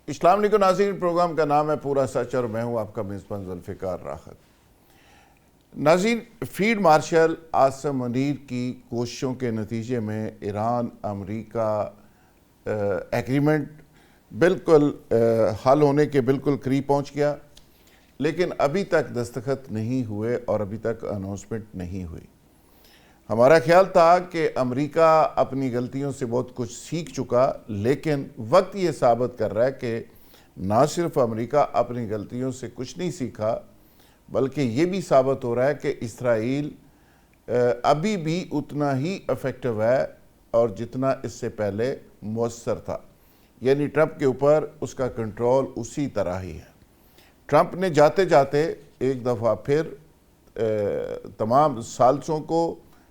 السلام علیکم ناظرین، پروگرام کا نام ہے پورا سچ اور میں ہوں آپ کا میزبان ذوالفقار راحت۔ ناظرین، فیلڈ مارشل عاصم منیر کی کوششوں کے نتیجے میں ایران امریکہ ایگریمنٹ بالکل حل ہونے کے بالکل قریب پہنچ گیا، لیکن ابھی تک دستخط نہیں ہوئے اور ابھی تک اناؤنسمنٹ نہیں ہوئی۔ ہمارا خیال تھا کہ امریکہ اپنی غلطیوں سے بہت کچھ سیکھ چکا، لیکن وقت یہ ثابت کر رہا ہے کہ نہ صرف امریکہ اپنی غلطیوں سے کچھ نہیں سیکھا، بلکہ یہ بھی ثابت ہو رہا ہے کہ اسرائیل ابھی بھی اتنا ہی افیکٹو ہے اور جتنا اس سے پہلے مؤثر تھا، یعنی ٹرمپ کے اوپر اس کا کنٹرول اسی طرح ہی ہے۔ ٹرمپ نے جاتے جاتے ایک دفعہ پھر تمام ثالثوں کو،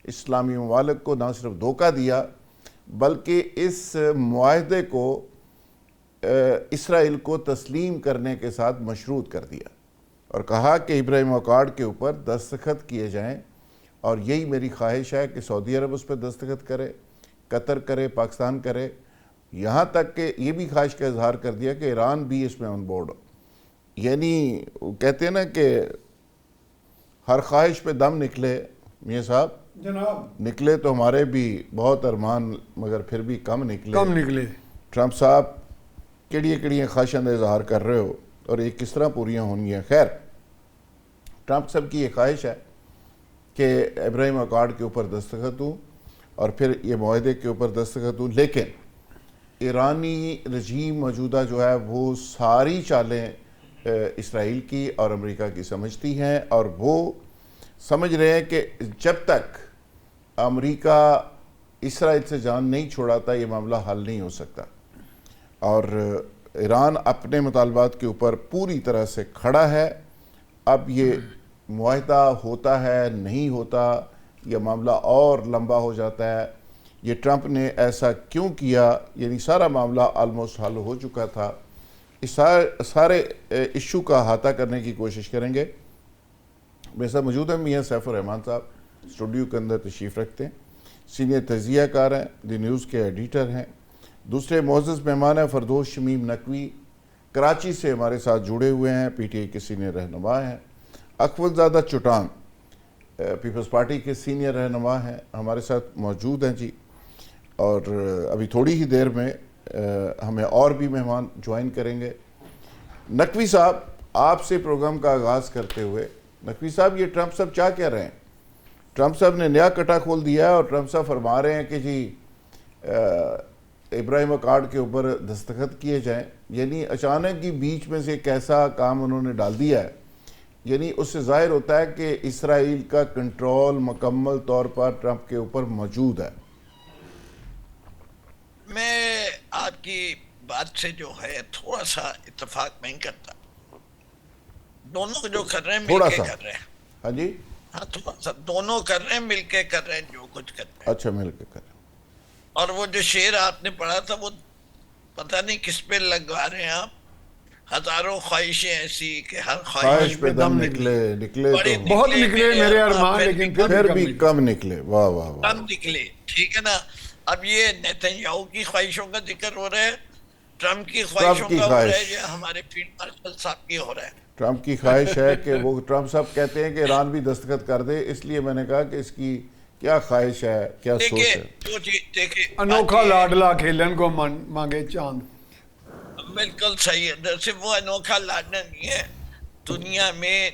اسلامی ممالک کو نہ صرف دھوکہ دیا بلکہ اس معاہدے کو اسرائیل کو تسلیم کرنے کے ساتھ مشروط کر دیا اور کہا کہ ابراہیم اکارڈ کے اوپر دستخط کیے جائیں، اور یہی میری خواہش ہے کہ سعودی عرب اس پہ دستخط کرے، قطر کرے، پاکستان کرے، یہاں تک کہ یہ بھی خواہش کا اظہار کر دیا کہ ایران بھی اس میں آن بورڈ ہو۔ یعنی کہتے ہیں نا کہ ہر خواہش پہ دم نکلے، میاں صاحب جناب نکلے تو ہمارے بھی بہت ارمان مگر پھر بھی کم نکلے۔ ٹرمپ صاحب کیڑیاں خواہشاں دا اظہار کر رہے ہو اور یہ کس طرح پوریاں ہونگی ہیں؟ خیر، ٹرمپ صاحب کی یہ خواہش ہے کہ ابراہیم اکارڈ کے اوپر دستخط ہوں اور پھر یہ معاہدے کے اوپر دستخط ہوں، لیکن ایرانی رجیم موجودہ جو ہے وہ ساری چالیں اسرائیل کی اور امریکہ کی سمجھتی ہیں، اور وہ سمجھ رہے ہیں کہ جب تک امریکہ اسرائیل سے جان نہیں چھوڑاتا یہ معاملہ حل نہیں ہو سکتا، اور ایران اپنے مطالبات کے اوپر پوری طرح سے کھڑا ہے۔ اب یہ معاہدہ ہوتا ہے نہیں ہوتا، یہ معاملہ اور لمبا ہو جاتا ہے، یہ ٹرمپ نے ایسا کیوں کیا، یعنی سارا معاملہ آلموسٹ حل ہو چکا تھا۔ اس سارے ایشو کا احاطہ کرنے کی کوشش کریں گے۔ میرے ساتھ موجود ہیں میاں سیف الرحمان صاحب، اسٹوڈیو کے اندر تشریف رکھتے ہیں، سینئر تجزیہ کار ہیں، دی نیوز کے ایڈیٹر ہیں۔ دوسرے معزز مہمان ہیں فردوس شمیم نقوی، کراچی سے ہمارے ساتھ جڑے ہوئے ہیں، پی ٹی آئی کے سینئر رہنما ہیں۔ اکول زادہ چٹان پیپلز پارٹی کے سینئر رہنما ہیں، ہمارے ساتھ موجود ہیں جی، اور ابھی تھوڑی ہی دیر میں ہمیں اور بھی مہمان جوائن کریں گے۔ نقوی صاحب، آپ سے پروگرام کا آغاز کرتے ہوئے، نقوی صاحب یہ ٹرمپ صاحب کیا کہہ رہے ہیں؟ ٹرمپ صاحب نے نیا کٹا کھول دیا ہے اور ٹرمپ صاحب فرما رہے ہیں کہ جی ابراہیم اکارڈ کے اوپر دستخط کیے جائیں، یعنی اچانک ہی بیچ میں سے ایک ایسا کام انہوں نے ڈال دیا ہے، یعنی اس سے ظاہر ہوتا ہے کہ اسرائیل کا کنٹرول مکمل طور پر ٹرمپ کے اوپر موجود ہے۔ میں آپ کی بات سے جو ہے تھوڑا سا اتفاق نہیں کرتا۔ دونوں جو کر رہے ہیں مل کے کر رہے ہیں۔ ہاں جی، ہاں، تھوڑا سا دونوں کر رہے ہیں، مل کے کر رہے ہیں جو کچھ کر رہے ہیں۔ اچھا، مل کے کر رہے ہیں۔ اور وہ جو شعر آپ نے پڑھا تھا وہ پتہ نہیں کس پہ لگوا رہے ہیں آپ، ہزاروں خواہشیں ایسی کہ ہر خواہش پہ دم نکلے تو بہت نکلے میرے ارمان، لیکن پھر بھی کم نکلے۔ واہ واہ واہ، کم نکلے، ٹھیک ہے نا۔ اب یہ نیتن یاہو کی خواہشوں کا ذکر ہو رہا ہے، ٹرمپ کی خواہشوں کا ہو رہا ہے، یا ہمارے فیلڈ مارشل صاحب کی ہو رہا ہے؟ ٹرمپ کی خواہش ہے کہ وہ ٹرمپ صاحب کہتے ہیں کہ ایران بھی دستخط کر دے، اس لیے میں نے کہا کہ اس کی کیا خواہش ہے، کیا سوچ ہے۔ دیکھیں انوکھا لاڈلا کھیلن کو مانگے چاند۔ بالکل صحیح ہے، صرف وہ انوکھا لاڈلا نہیں ہے، دنیا میں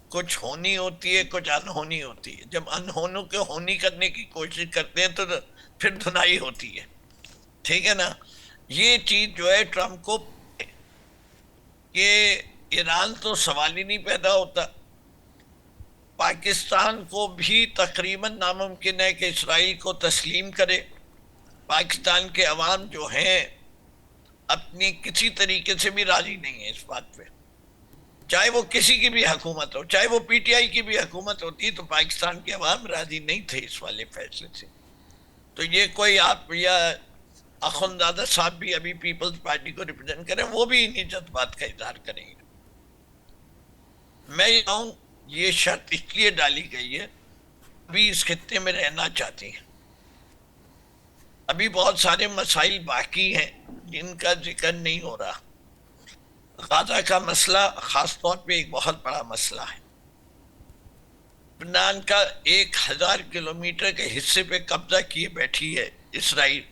کچھ ہونی ہوتی ہے، کچھ انہونی ہوتی ہے۔ جب انہونوں کے ہونی کرنے کی کوشش کرتے ہیں تو پھر دھنائی ہوتی ہے، ٹھیک ہے نا۔ یہ چیز جو ہے ٹرمپ کو کہ ایران تو سوال ہی نہیں پیدا ہوتا، پاکستان کو بھی تقریباً ناممکن ہے کہ اسرائیل کو تسلیم کرے۔ پاکستان کے عوام جو ہیں اپنی کسی طریقے سے بھی راضی نہیں ہے اس بات پہ، چاہے وہ کسی کی بھی حکومت ہو، چاہے وہ پی ٹی آئی کی بھی حکومت ہوتی، تو پاکستان کے عوام راضی نہیں تھے اس والے فیصلے سے۔ تو یہ کوئی آپ یا اخوندزادہ صاحب بھی ابھی پیپلز پارٹی کو ریپرزینٹ کریں، وہ بھی انہی جذبات کا اظہار کریں گے۔ میں یہ کہوں یہ شرط اس لیے ڈالی گئی ہے، ابھی اس خطے میں رہنا چاہتی ہیں، ابھی بہت سارے مسائل باقی ہیں جن کا ذکر نہیں ہو رہا۔ غزہ کا مسئلہ خاص طور پہ ایک بہت بڑا مسئلہ ہے. لبنان کا 1000 کلومیٹر کے حصے پہ قبضہ کیے بیٹھی ہے اسرائیل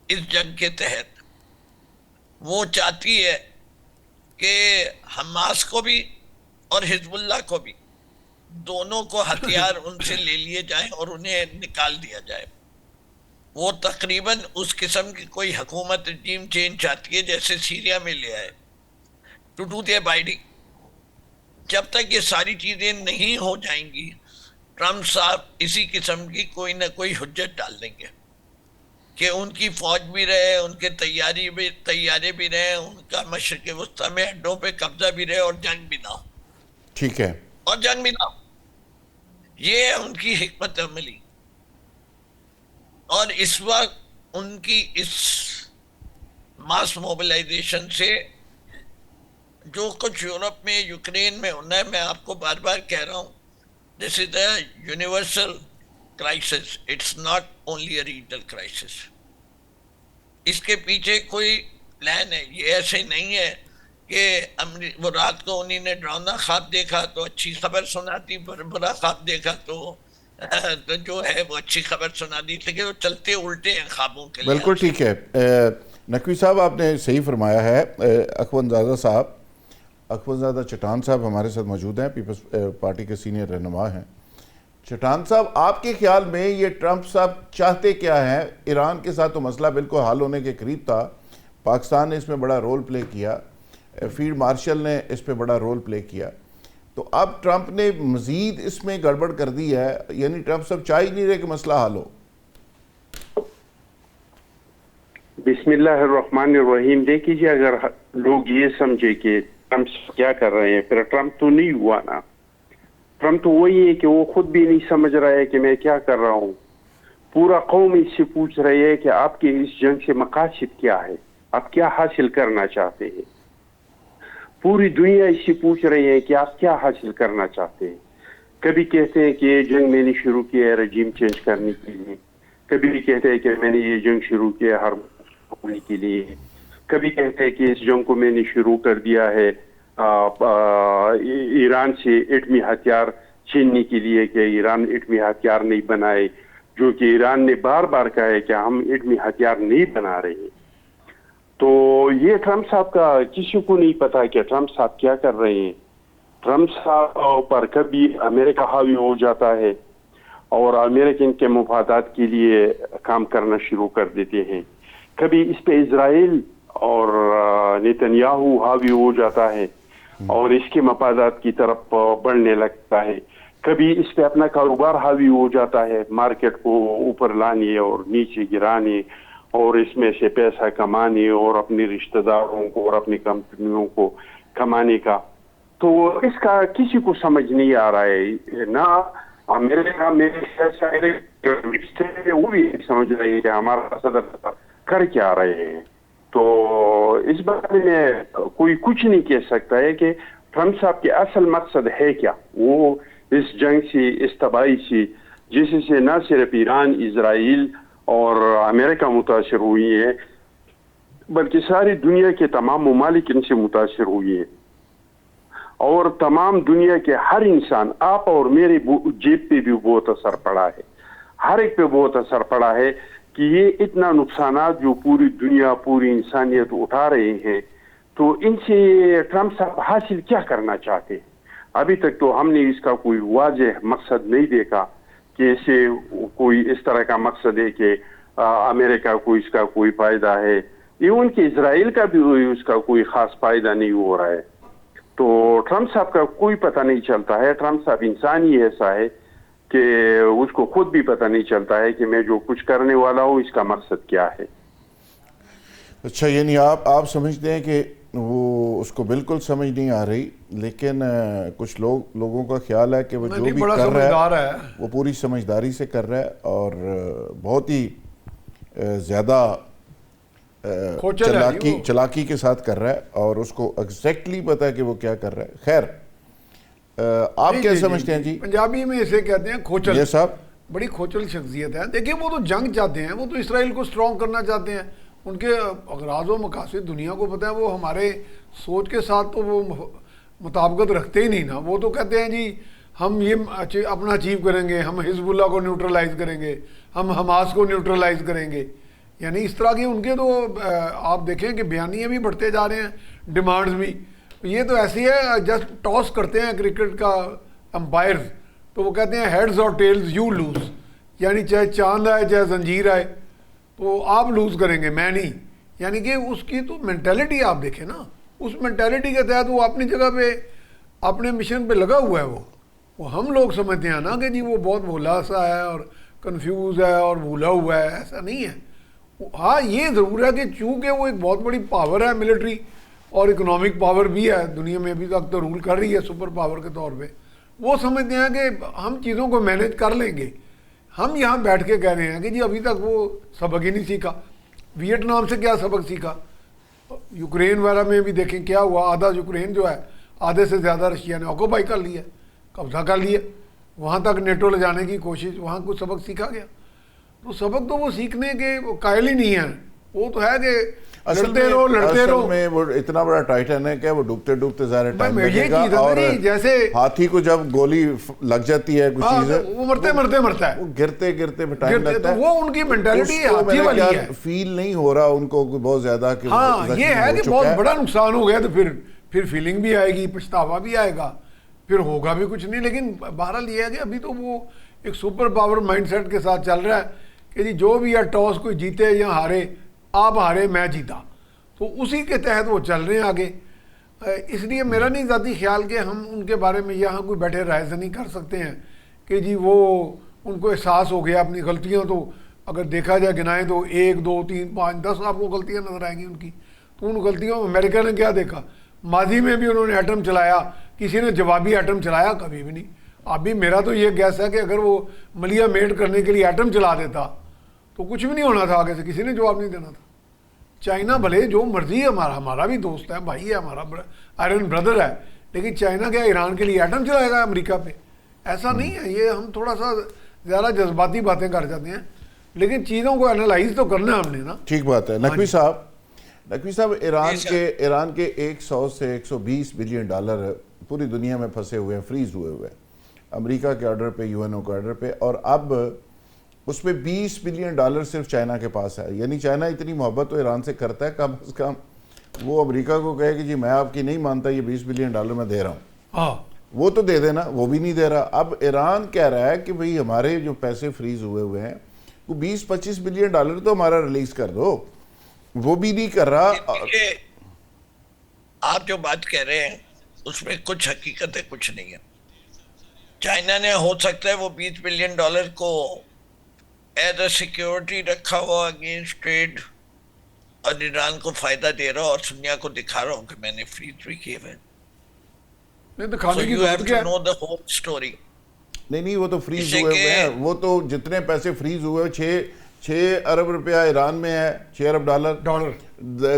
اس جنگ کے تحت. وہ چاہتی ہے کہ حماس کو بھی اور حزب اللہ کو بھی دونوں کو ہتھیار ان سے لے لیے جائیں اور انہیں نکال دیا جائے. وہ تقریباً اس قسم کی کوئی حکومت رجیم چینج چاہتی ہے جیسے سیریا میں لے آئے ٹو ڈو دی بائیڈنگ. جب تک یہ ساری چیزیں نہیں ہو جائیں گی ٹرمپ صاحب اسی قسم کی کوئی نہ کوئی حجت ڈال دیں گے کہ ان کی فوج بھی رہے, ان کے تیارے بھی رہے, ان کا مشرق وسطیٰ میں اڈوں پہ قبضہ بھی رہے اور جنگ بھی نہ ہو. ٹھیک ہے, اور جنگ بھی نہ ہو. یہ ہے ان کی حکمت عملی. اور اس وقت ان کی اس ماس موبلائزیشن سے جو کچھ یورپ میں یوکرین میں ہونا ہے, میں آپ کو بار بار کہہ رہا ہوں, this is a universal crisis, it's not only a regional crisis. اس کے پیچھے کوئی پلان ہے. یہ ایسے نہیں ہے کہ وہ رات کو انہی نے ڈراؤنا خواب دیکھا تو اچھی خبر سناتی, برا خواب دیکھا تو جو ہے وہ اچھی خبر سنا دی. لیکن وہ چلتے الٹے ہیں خوابوں کے لیے. بالکل ٹھیک ہے. نقوی صاحب آپ نے صحیح فرمایا ہے. اخوندزادہ صاحب, اخوندزادہ چٹان صاحب ہمارے ساتھ موجود ہیں, پیپلز پارٹی کے سینئر رہنما ہیں. چٹان صاحب, آپ کے خیال میں یہ ٹرمپ صاحب چاہتے کیا ہیں؟ ایران کے ساتھ تو مسئلہ بالکل حل ہونے کے قریب تھا, پاکستان نے اس میں بڑا رول پلے کیا, فیلڈ مارشل نے اس پہ بڑا رول پلے کیا, تو اب ٹرمپ نے مزید اس میں گڑبڑ کر دی ہے, یعنی ٹرمپ صاحب چاہ ہی نہیں رہے کہ مسئلہ حل ہو. بسم اللہ الرحمن الرحیم. دیکھیے, اگر لوگ یہ سمجھے کہ ٹرمپ کیا کر رہے ہیں, پھر ٹرمپ تو نہیں ہوا نا. ٹرمپ تو وہی ہے کہ وہ خود بھی نہیں سمجھ رہا ہے کہ میں کیا کر رہا ہوں. پورا قوم اس سے پوچھ رہی ہے کہ آپ کے اس جنگ سے مقاصد کیا ہے, آپ کیا حاصل کرنا چاہتے ہیں. پوری دنیا اس سے پوچھ رہی ہے کہ آپ کیا حاصل کرنا چاہتے ہیں. کبھی کہتے ہیں کہ یہ جنگ میں نے شروع کیا ہے رجیم چینج کرنے کے لیے, کبھی کہتے ہیں کہ میں نے یہ جنگ شروع کیا ہر ہونے کے لیے, کبھی کہتے ہیں کہ اس جنگ کو میں نے شروع کر دیا ہے ایران سے ایٹمی ہتھیار چھیننے کے لیے کہ ایران ایٹمی ہتھیار نہیں بنائے, جو کہ ایران نے بار بار کہا ہے کہ ہم ایٹمی ہتھیار نہیں بنا رہے ہیں. تو یہ ٹرمپ صاحب کا کسی کو نہیں پتا کہ ٹرمپ صاحب کیا کر رہے ہیں. ٹرمپ صاحب پر کبھی امریکہ حاوی ہو جاتا ہے اور امریکن کے مفادات کے لیے کام کرنا شروع کر دیتے ہیں, کبھی اس پہ اسرائیل اور نیتنیاہو حاوی ہو جاتا ہے اور اس کے مفادات کی طرف بڑھنے لگتا ہے, کبھی اس پہ اپنا کاروبار حاوی ہو جاتا ہے, مارکیٹ کو اوپر لانے اور نیچے گرانے اور اس میں سے پیسہ کمانے اور اپنے رشتہ داروں کو اور اپنی کمپنیوں کو کمانے کا. تو اس کا کسی کو سمجھ نہیں آ رہا ہے. نہ امریکہ میں وہ بھی سمجھ رہے ہیں کہ ہمارا صدر کر کیا رہے ہیں. تو اس بارے میں کوئی کچھ نہیں کہہ سکتا ہے کہ ٹرمپ صاحب کے اصل مقصد ہے کیا. وہ اس جنگ سے, اس تباہی سے, جس سے نہ صرف ایران, اسرائیل اور امریکہ متاثر ہوئی ہے بلکہ ساری دنیا کے تمام ممالک ان سے متاثر ہوئی ہیں, اور تمام دنیا کے ہر انسان, آپ اور میرے جیب پہ بھی بہت اثر پڑا ہے, ہر ایک پہ بہت اثر پڑا ہے کہ یہ اتنا نقصانات جو پوری دنیا, پوری انسانیت اٹھا رہے ہیں, تو ان سے ٹرمپ صاحب حاصل کیا کرنا چاہتے ہیں. ابھی تک تو ہم نے اس کا کوئی واضح مقصد نہیں دیکھا کہ اسے کوئی اس طرح کا مقصد ہے کہ امریکہ کو اس کا کوئی فائدہ ہے, ایون کہ اسرائیل کا بھی اس کا کوئی خاص فائدہ نہیں ہو رہا ہے. تو ٹرمپ صاحب کا کوئی پتہ نہیں چلتا ہے. ٹرمپ صاحب انسان ہی ایسا ہے کہ اس کو خود بھی پتہ نہیں چلتا ہے کہ میں جو کچھ کرنے والا ہوں اس کا مقصد کیا ہے. اچھا, یعنی آپ سمجھتے ہیں کہ وہ اس کو بالکل سمجھ نہیں آ رہی, لیکن کچھ لوگوں کا خیال ہے کہ وہ جو بھی کر رہا ہے وہ پوری سمجھداری سے کر رہا ہے اور بہت ہی زیادہ چلاکی کے ساتھ کر رہا ہے اور اس کو ایگزیکٹلی پتا ہے کہ وہ کیا کر رہا ہے. خیر, آپ کیا سمجھتے ہیں جی؟ پنجابی میں اسے کہتے ہیں کھوچل. یہ صاحب بڑی کھوچل شخصیت ہے. دیکھیں, وہ تو جنگ چاہتے ہیں, وہ تو اسرائیل کو سٹرونگ کرنا چاہتے ہیں, ان کے اغراض و مقاصد دنیا کو پتہ ہے، وہ ہمارے سوچ کے ساتھ تو وہ مطابقت رکھتے ہی نہیں نا. وہ تو کہتے ہیں جی ہم یہ اپنا اچیو کریں گے، ہم حزب اللہ کو نیوٹرلائز کریں گے، ہم حماس کو نیوٹرلائز کریں گے. یعنی اس طرح کی ان کے تو آپ دیکھیں کہ بیانیے بھی بڑھتے جا رہے ہیں، ڈیمانڈز بھی. یہ تو ایسی ہے جسٹ ٹاس کرتے ہیں کرکٹ کا امپائرز، تو وہ کہتے ہیں ہیڈز اور ٹیلز یو لوز، یعنی چاہے چاند آئے چاہے زنجیر آئے تو آپ لوز کریں گے، میں نہیں. یعنی کہ اس کی تو مینٹیلٹی آپ دیکھیں نا، اس مینٹیلٹی کے تحت وہ اپنی جگہ پہ اپنے مشن پہ لگا ہوا ہے. وہ ہم لوگ سمجھتے ہیں نا کہ جی وہ بہت بھولا سا ہے اور کنفیوز ہے اور بھولا ہوا ہے، ایسا نہیں ہے. ہاں یہ ضرور ہے کہ چونکہ وہ ایک بہت بڑی پاور ہے، ملٹری اور اکنامک پاور بھی ہے، دنیا میں ابھی تک تو رول کر رہی ہے سپر پاور کے طور پہ. وہ سمجھتے ہیں کہ ہم چیزوں کو مینیج کر لیں گے. ہم یہاں بیٹھ کے کہہ رہے ہیں کہ جی ابھی تک وہ سبق ہی نہیں سیکھا. ویٹنام سے کیا سبق سیکھا؟ یوکرین وغیرہ میں بھی دیکھیں کیا ہوا. آدھا یوکرین جو ہے، آدھے سے زیادہ رشیا نے آکوپائی کر لیا، قبضہ کر لیا. وہاں تک نیٹو لے جانے کی کوشش، وہاں کچھ سبق سیکھا گیا؟ تو سبق تو وہ سیکھنے کے قائل ہی نہیں ہیں. وہ تو ہے کہ لڑتے رہو. میں وہ اتنا بڑا ٹائٹن ہے کہ وہ ڈوبتے ڈوبتے ظاہر ٹائم لگے گا، اور جیسے ہاتھی کو جب گولی لگ جاتی ہے کچھ چیز وہ مرتا ہے، وہ گرتے ٹائم لگتا ہے. وہ ان کی مینٹیلٹی ہاتھی والی ہے. فیل نہیں ہو رہا ان کو بہت زیادہ کہ ہاں یہ ہے کہ بہت بڑا نقصان ہو گیا، تو پھر فیلنگ بھی آئے گی، پچھتاوا بھی آئے گا، پھر ہوگا بھی کچھ نہیں. لیکن بہرحال یہ ہے کہ ابھی تو وہ ایک سپر پاور مائنڈ سیٹ کے ساتھ چل رہا ہے کہ جی جو بھی ہے ٹاس کوئی جیتے یا ہارے، آپ ہارے میں جیتا. تو اسی کے تحت وہ چل رہے ہیں آگے. اس لیے میرا نہیں ذاتی خیال کہ ہم ان کے بارے میں یہاں کوئی بیٹھے رائے نہیں کر سکتے ہیں کہ جی وہ ان کو احساس ہو گیا اپنی غلطیاں. تو اگر دیکھا جائے گنائیں تو 1 2 3 5 10 آپ کو غلطیاں نظر آئیں گی ان کی. تو ان غلطیوں میں امریکہ نے کیا دیکھا؟ ماضی میں بھی انہوں نے ایٹم چلایا، کسی نے جوابی ایٹم چلایا؟ کبھی بھی نہیں. ابھی میرا تو یہ گیس ہے کہ اگر وہ ملیہ میٹ کرنے کے لیے ایٹم چلا دیتا تو کچھ بھی نہیں ہونا تھا، آگے سے کسی نے جواب نہیں دینا تھا. چائنا بھلے جو مرضی ہے، ہمارا بھی دوست ہے، بھائی ہے، ہمارا آئرن بردر ہے، لیکن چائنا کیا ایران کے لیے ایٹم چلائے گا امریکہ پہ؟ ایسا نہیں ہے. یہ ہم تھوڑا سا زیادہ جذباتی باتیں کر جاتے ہیں، لیکن چیزوں کو انالائز تو کرنا ہے ہم نے نا. ٹھیک بات ہے. نقوی صاحب ایران کے 100 سے 120 بلین ڈالر پوری دنیا میں پھنسے ہوئے ہیں، فریز ہوئے ہوئے ہیں امریکہ کے آرڈر پہ، یو این او کے آرڈر پہ، اور اب اس میں 20 بلین ڈالر صرف چائنا کے پاس ہے. یعنی چائنا اتنی محبت تو ایران سے کرتا ہے، کم از کم وہ امریکہ کو کہے کہ جی میں آپ کی نہیں مانتا، یہ 20 بلین ڈالر میں دے رہا ہوں. وہ تو دے دینا، وہ بھی نہیں دے رہا. اب ایران کہہ رہا ہے کہ بھئی ہمارے جو پیسے فریز ہوئے ہیں وہ 20-25 بلین ڈالر تو ہمارا ریلیز کر دو. وہ بھی نہیں کر رہا. آپ جو بات کہہ رہے ہیں اس میں کچھ حقیقت ہے، کچھ نہیں ہے. چائنا نے ہو سکتا ہے وہ 20 بلین ڈالر کو ایز اے سیکیورٹی رکھا ہوا اگینسٹ ٹریڈ، اور ایران کو فائدہ دے رہا اور دنیا کو دکھا رہا ہوں کہ میں نے فریز بھی کیے ہوئے. نہیں وہ تو فریز ہوئے ہوئے ہیں. وہ تو جتنے پیسے فریز ہوئے 6 ارب روپیہ ایران میں ہے، 6 ارب ڈالر،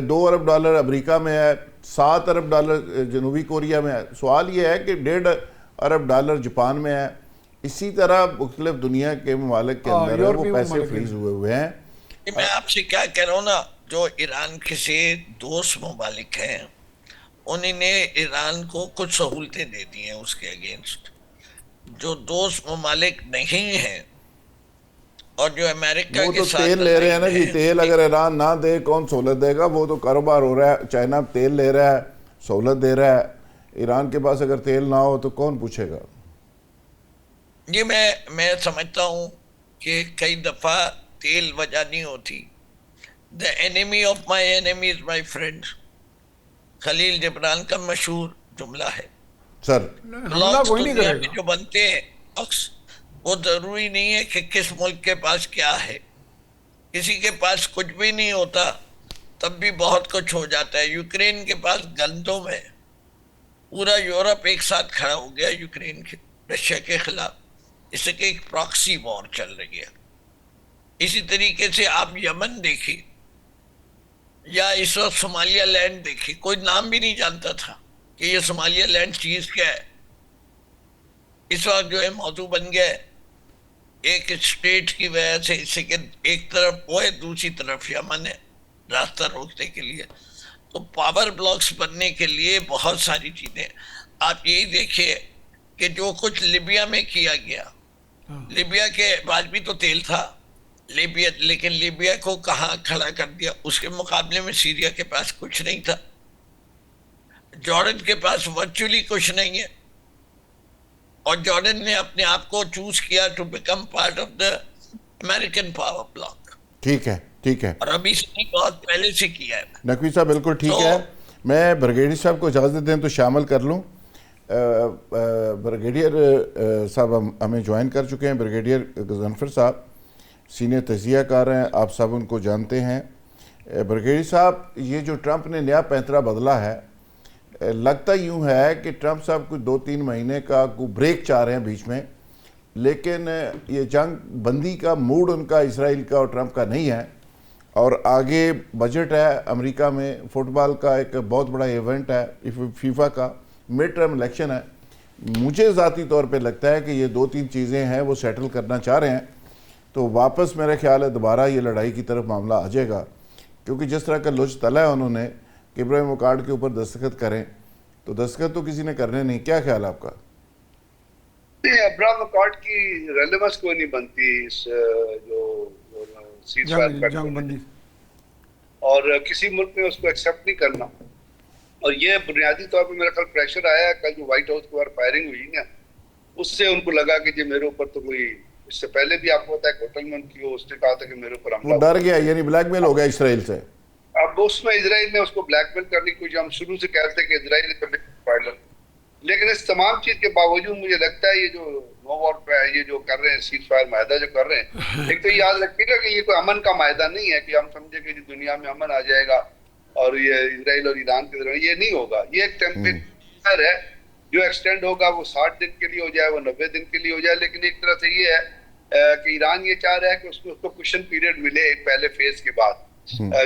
2 ارب ڈالر امریکہ میں ہے، 7 ارب ڈالر جنوبی کوریا میں ہے. سوال یہ ہے کہ 1.5 ارب ڈالر جاپان میں ہے. اسی طرح مختلف دنیا کے ممالک کے اندر وہ پیسے فریز ہوئے ہیں. میں آپ سے کیا کہہ رہا ہوں نا، جو ایران کے سے دوست ممالک ہیں انہوں نے ایران کو کچھ سہولتیں دے دی ہیں اس کے اگینسٹ. جو دوست ممالک نہیں ہیں اور جو امریکہ وہ کے تو ساتھ تیل لے رہے ہیں نا جی. تیل اگر ایران نہ دے کون سہولت دے گا؟ وہ تو کاروبار ہو رہا ہے. چائنا تیل لے رہا ہے، سہولت دے رہا ہے. ایران کے پاس اگر تیل نہ ہو تو کون پوچھے گا؟ یہ میں سمجھتا ہوں کہ کئی دفعہ تیل وجہ نہیں ہوتی. The enemy of my enemy is my friend. خلیل جبران کا مشہور جملہ ہے. سر دنیا میں جو بنتے ہیں وہ ضروری نہیں ہے کہ کس ملک کے پاس کیا ہے. کسی کے پاس کچھ بھی نہیں ہوتا تب بھی بہت کچھ ہو جاتا ہے. یوکرین کے پاس گندم ہے، پورا یورپ ایک ساتھ کھڑا ہو گیا یوکرین کے رشیا کے خلاف. اس سے کہ ایک پراکسی وار چل رہی ہے. اسی طریقے سے آپ یمن دیکھیں یا اس وقت صومالیہ لینڈ دیکھیں، کوئی نام بھی نہیں جانتا تھا کہ یہ صومالیہ لینڈ چیز کیا ہے. اس وقت جو ہے موضوع بن گیا ہے ایک اسٹیٹ کی وجہ سے، اس سے کہ ایک طرف وہ ہے دوسری طرف یمن ہے. راستہ روکنے کے لیے. تو پاور بلاکس بننے کے لیے بہت ساری چیزیں. آپ یہی دیکھیے کہ جو کچھ لیبیا میں کیا گیا, لیبیا کے بعد بھی تو تیل تھا لیبیا, لیکن لیبیا کو کہاں کھڑا کر دیا. اس کے مقابلے میں سیریا کے پاس کچھ نہیں تھا, جارڈن کے پاس ورچولی کچھ نہیں ہے, اور جارڈن نے اپنے آپ کو چوز کیا to become part of the American power bloc. ٹھیک ہے, ٹھیک ہے, اور ابھی سے بہت پہلے سے کیا ہے. نقوی صاحب بالکل ٹھیک ہے. میں بریگیڈیئر صاحب کو اجازت دیں تو شامل کر لوں. بریگیڈیئر صاحب ہمیں جوائن کر چکے ہیں. بریگیڈیئر غضنفر صاحب سینئر تجزیہ کار ہیں, آپ سب ان کو جانتے ہیں. بریگیڈیئر صاحب, یہ جو ٹرمپ نے نیا پینترا بدلا ہے, لگتا یوں ہے کہ ٹرمپ صاحب کچھ 2-3 مہینے کا کوئی بریک چاہ رہے ہیں بیچ میں, لیکن یہ جنگ بندی کا موڈ ان کا اسرائیل کا اور ٹرمپ کا نہیں ہے. اور آگے بجٹ ہے امریکہ میں, فٹ بال کا ایک بہت بڑا ایونٹ ہے, فیفا کا مڈ ٹرم الیکشن ہے. مجھے ذاتی طور پہ لگتا ہے کہ یہ 2-3 چیزیں ہیں وہ سیٹل کرنا چاہ رہے ہیں, تو واپس میرا خیال ہے دوبارہ یہ لڑائی کی طرف معاملہ آ جائے گا. کیونکہ جس طرح کا لچ تلا ہے انہوں نے کہ ابراہیم اکارڈ کے اوپر دستخط کریں, تو دستخط تو کسی نے کرنے نہیں. کیا خیال ہے آپ کا؟ ابراہیم اکارڈ کی ریلیونس کوئی نہیں بنتی اس جو سیز فائر جنگ بندی, اور کسی ملک نے اس کو ایکسیپٹ نہیں کرنا. اور یہ بنیادی طور پہ میرا خیال پریشر آیا ہے کل جو وائٹ ہاؤس کے اوپر فائرنگ ہوئی نا, اس سے ان کو لگا کہ جی میرے اوپر تو کوئی, اس سے پہلے بھی آپ کو پتا ہے ہوٹل میں ان کی اس نے کہا تھا کہ میرے اوپر حملہ, وہ ڈر گیا, یعنی بلیک میل ہو گیا اسرائیل سے. اب اس میں اسرائیل نے اس کو بلیک میل کرنے کی کوشش, ہم شروع سے کہتے ہیں کہ اسرائیل ہے, لیکن اس تمام چیز کے باوجود مجھے لگتا ہے یہ جو نو وار پہ یہ جو کر رہے ہیں سیز فائر معاہدہ جو کر رہے ہیں, ایک تو یہ یاد رکھیے گا کہ یہ کوئی امن کا معاہدہ نہیں ہے کہ ہم سمجھے کہ دنیا میں امن آ جائے گا اور یہ اسرائیل اور ایران کے درمیان, یہ نہیں ہوگا. یہ ایک ٹیمپریچر ہے جو ایکسٹینڈ ہوگا, وہ 60 دن کے لیے ہو جائے, وہ 90 دن کے لیے ہو جائے. لیکن ایک طرح سے یہ ہے کہ ایران یہ چاہ رہا ہے کہ اس کو کوشن پیریڈ ملے پہلے فیز کے بعد,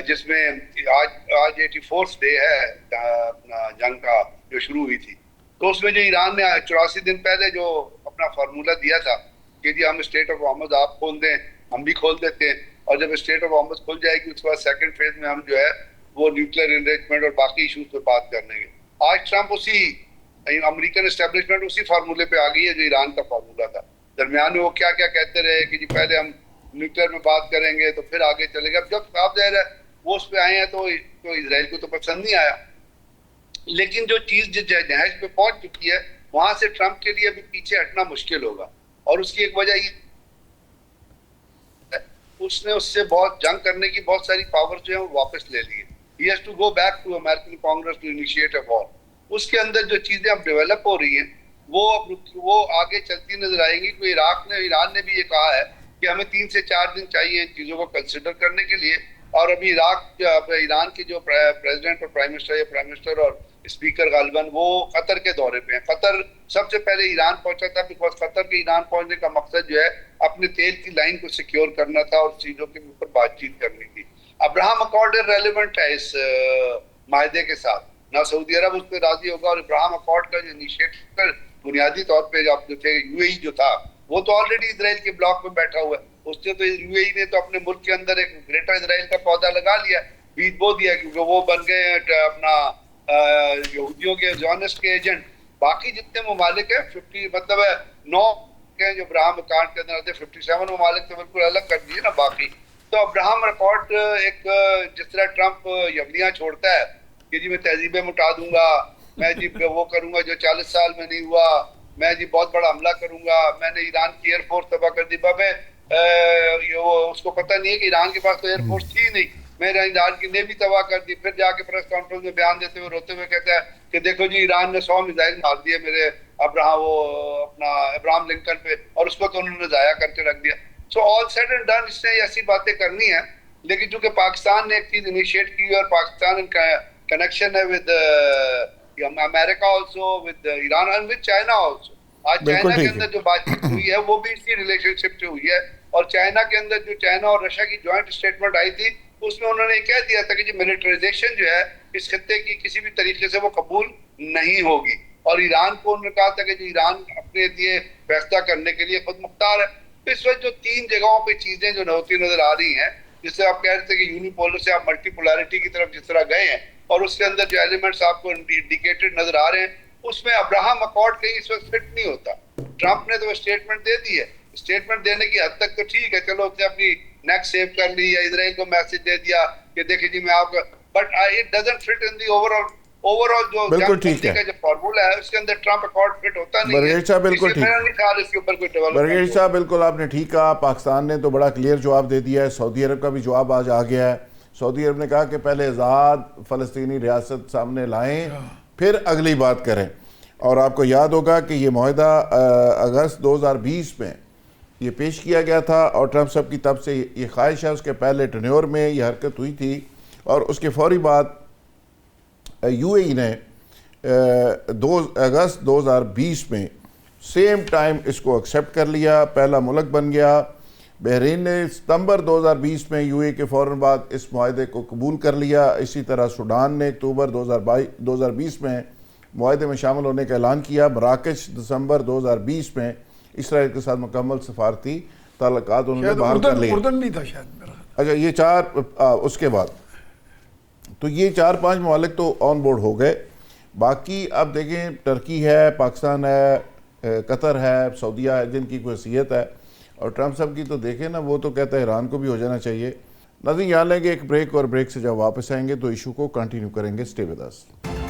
جس میں آج 84th ڈے ہے اپنا جنگ کا جو شروع ہوئی تھی. تو اس میں جو ایران نے 84 دن پہلے جو اپنا فارمولہ دیا تھا کہ جی ہم اسٹیٹ آف ہارمز آپ کھول دیں, ہم بھی کھول دیتے ہیں, اور جب اسٹیٹ آف ہارمز کھل جائے گی اس کے بعد سیکنڈ فیز میں ہم جو ہے وہ نیوکلیر انریچمنٹ اور باقی ایشوز پہ بات کرنے گے. آج ٹرمپ اسی امریکن اسٹیبلشمنٹ اسی فارمولے پہ آ گئی ہے جو ایران کا فارمولہ تھا. درمیان میں وہ کیا کیا کہتے رہے کہ جی پہلے ہم نیوکلیر میں بات کریں گے تو پھر آگے چلے گا. اب جب آپ ظاہر ہے وہ اس پہ آئے ہیں تو اسرائیل کو تو پسند نہیں آیا, لیکن جو چیز جس جہیز پہ پہنچ چکی ہے وہاں سے ٹرمپ کے لیے ابھی پیچھے ہٹنا مشکل ہوگا. اور اس کی ایک وجہ یہ اس نے اس سے بہت جنگ کرنے کی بہت ساری پاور جو ہیں وہ واپس لے لی. He has to go back to American Congress to initiate a war. اس کے اندر جو چیزیں اب ڈیولپ ہو رہی ہیں وہ آگے چلتی نظر آئیں گی. کوئی ایران نے بھی یہ کہا ہے کہ ہمیں 3 سے 4 دن چاہیے ان چیزوں کو کنسیڈر کرنے کے لیے. اور ابھی ایران کے جو پریزیڈنٹ اور پرائم منسٹر اور اسپیکر غالباً وہ قطر کے دورے پہ ہیں. قطر سب سے پہلے ایران پہنچا تھا بیکاز قطر کے ایران پہنچنے کا مقصد جو ہے اپنے تیل کی لائن کو سیکیور کرنا تھا اور چیزوں کے اوپر بات چیت کرنی تھی. ابراہم اکارڈ ریلیونٹ ہے اس معاہدے کے ساتھ, نہ سعودی عرب اس پہ راضی ہوگا. اور ابراہم اکارڈ کا جو انیشیٹر بنیادی طور پہ جو تھے یو اے ای جو تھا وہ تو آلریڈی اسرائیل کے بلاک میں بیٹھا ہوا ہے. اس سے تو یو اے ای نے تو اپنے ملک کے اندر ایک گریٹر اسرائیل کا پودا لگا لیا, بیج بو دیا, کیونکہ وہ بن گئے اپنا یہودیوں کے زیونسٹ کے ایجنٹ. باقی جتنے ممالک ہیں 50 مطلب ہے 9 کے جو ابراہم اکارڈ کے اندر آتے 57 ممالک تو بالکل الگ کر دیے نا باقی. تو ابراہم اکارڈ ایک جس طرح ٹرمپ یمنیاں چھوڑتا ہے کہ جی میں تہذیبیں مٹا دوں گا, میں جی وہ کروں گا جو 40 سال میں نہیں ہوا, میں جی بہت بڑا حملہ کروں گا, میں نے ایران کی ایئر فورس تباہ کر دی. بابے اس کو پتہ نہیں ہے کہ ایران کے پاس تو ایئر فورس تھی نہیں, میں نے ایران کی نیوی تباہ کر دی. پھر جا کے پریس کانفرنس میں بیان دیتے ہوئے روتے ہوئے کہتا ہے کہ دیکھو جی ایران نے 100 میزائل مار دیے میرے ابراہم لنکن پہ, اور اس کو تو انہوں نے ضائع کر کے رکھ دیا. سو آل سیڈ اینڈ ڈن اس نے ایسی باتیں کرنی ہیں, لیکن چونکہ پاکستان نے ایک چیز انیشیٹ کی اور پاکستان کا کنیکشن ہے with America also, with Iran and with China also. آج چائنا کے اندر جو بات چیت ہوئی ہے وہ بھی اسی ریلیشن شپ سے ہوئی ہے. اور چائنا کے اندر جو چائنا اور رشیا کی جوائنٹ اسٹیٹمنٹ آئی تھی اس میں انہوں نے کہہ دیا تھا کہ جی ملٹرائزیشن جو ہے اس خطے کی کسی بھی طریقے سے وہ قبول نہیں ہوگی. اور ایران کو انہوں نے کہا تھا کہ جو ایران اپنے لیے فیصلہ کرنے کے لیے خود مختار ہے. اس وقت جو 3 جگہوں پہ چیزیں جو ہوتی نظر آ رہی ہیں جس سے آپ کہہ رہے تھے کہ یونیپولر سے آپ ملٹی پولارٹی کی طرف جس طرح گئے ہیں اور اس کے اندر جو ایلیمنٹس آپ کو انڈیکیٹڈ نظر آ رہے ہیں اس میں ابراہم اکارڈ کہیں اس وقت فٹ نہیں ہوتا. ٹرمپ نے تو اسٹیٹمنٹ دے دی ہے, اسٹیٹمنٹ دینے کی حد تک تو ٹھیک ہے, چلو اس نے اپنی نیک سیو کر لی یا اسرائیل کو میسج دے دیا کہ دیکھیں جی میں آپ کا, but it doesn't fit in the overall جو بالکل ٹھیک ہے کا جو فارمولا ہے اس کے اندر ٹرمپ اکارڈ فٹ ہوتا نہیں ہے. برگیج صاحب بالکل ٹھیک, میرا نہیں خیال اس کے اوپر کوئی ڈیولپمنٹ. برگیج صاحب بالکل آپ نے ٹھیک کہا. پاکستان نے تو بڑا کلیئر جواب دے دیا ہے, سعودی عرب کا بھی جواب آج آ گیا ہے. سعودی عرب نے کہا کہ پہلے آزاد فلسطینی ریاست سامنے لائیں پھر اگلی بات کریں. اور آپ کو یاد ہوگا کہ یہ معاہدہ اگست 2020 میں یہ پیش کیا گیا تھا اور ٹرمپ صاحب کی طرف سے یہ خواہش ہے, اس کے پہلے ٹینیور میں یہ حرکت ہوئی تھی اور اس کے فوری بعد یو اے ای نے اگست 2020 میں سیم ٹائم اس کو ایکسیپٹ کر لیا, پہلا ملک بن گیا. بحرین نے ستمبر 2020 میں یو اے کے فوراً بعد اس معاہدے کو قبول کر لیا. اسی طرح سوڈان نے اکتوبر 2020 میں معاہدے میں شامل ہونے کا اعلان کیا. مراکش دسمبر 2020 میں اسرائیل کے ساتھ مکمل سفارتی تعلقات انہوں نے بحال کر لیے. اردن بھی تھا شاید. اچھا یہ چار, اس کے بعد تو یہ 4-5 ممالک تو آن بورڈ ہو گئے. باقی اب دیکھیں ٹرکی ہے, پاکستان ہے, قطر ہے, سعودیہ ہے جن کی کوئی حیثیت ہے, اور ٹرمپ صاحب کی تو دیکھیں نا وہ تو کہتا ہے ایران کو بھی ہو جانا چاہیے. ناظرین یہاں لیں گے ایک بریک, اور بریک سے جب واپس آئیں گے تو ایشو کو کنٹینیو کریں گے. Stay with us.